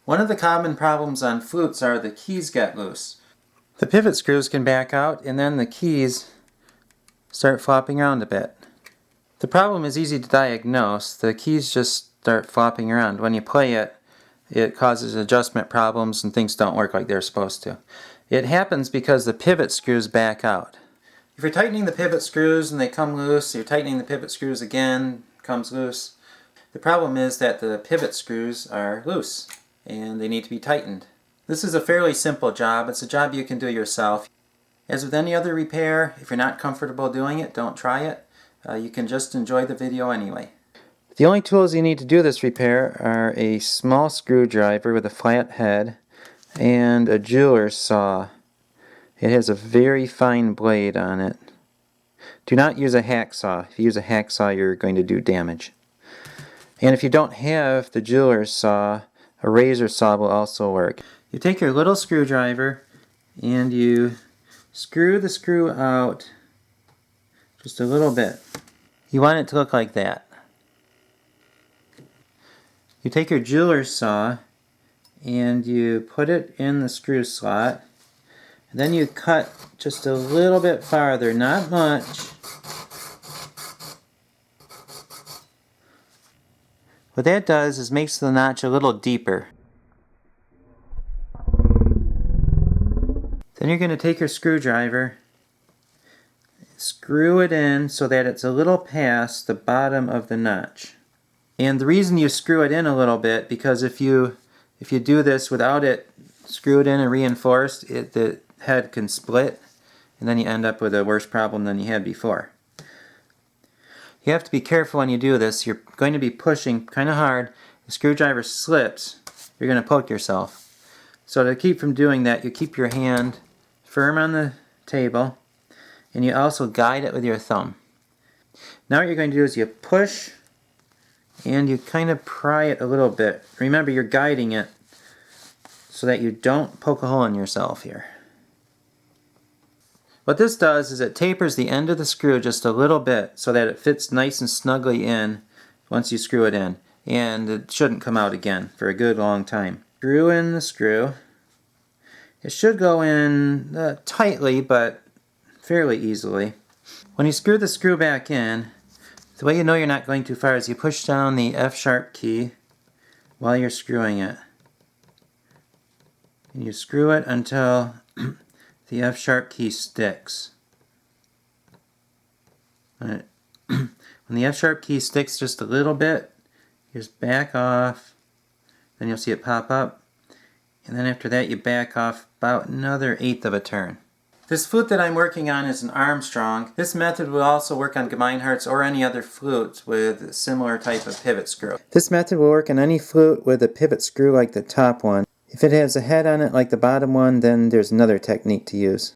One of the common problems on flutes are the keys get loose. The pivot screws can back out and then the keys start flopping around a bit. The problem is easy to diagnose. The keys just start flopping around. When you play it, it causes adjustment problems and things don't work like they're supposed to. It happens because the pivot screws back out. If you're tightening the pivot screws and they come loose, you're tightening the pivot screws again, comes loose. The problem is that the pivot screws are loose and they need to be tightened. This is a fairly simple job. It's a job you can do yourself. As with any other repair, if you're not comfortable doing it, don't try it. You can just enjoy the video anyway. The only tools you need to do this repair are a small screwdriver with a flat head and a jeweler's saw. It has a very fine blade on it. Do not use a hacksaw. If you use a hacksaw, you're going to do damage. And if you don't have the jeweler's saw, a razor saw will also work. You take your little screwdriver and you screw the screw out just a little bit. You want it to look like that. You take your jeweler's saw and you put it in the screw slot. And then you cut just a little bit farther, not much. What that does is makes the notch a little deeper. Then you're going to take your screwdriver, screw it in so that it's a little past the bottom of the notch. And the reason you screw it in a little bit, because if you do this without it screwed in and reinforced, the head can split, and then you end up with a worse problem than you had before. You have to be careful when you do this. You're going to be pushing kind of hard. The screwdriver slips, you're going to poke yourself. So to keep from doing that, you keep your hand firm on the table, and you also guide it with your thumb. Now what you're going to do is you push and you kind of pry it a little bit. Remember, you're guiding it so that you don't poke a hole in yourself here. What this does is it tapers the end of the screw just a little bit so that it fits nice and snugly in once you screw it in. And it shouldn't come out again for a good long time. Screw in the screw. It should go in tightly but fairly easily. When you screw the screw back in, the way you know you're not going too far is you push down the F-sharp key while you're screwing it. And you screw it until the F-sharp key sticks. When the F-sharp key sticks just a little bit, you just back off. Then you'll see it pop up. And then after that you back off about another 1/8 of a turn. This flute that I'm working on is an Armstrong. This method will also work on Gemeinhardts or any other flutes with a similar type of pivot screw. This method will work on any flute with a pivot screw like the top one. If it has a head on it like the bottom one, then there's another technique to use.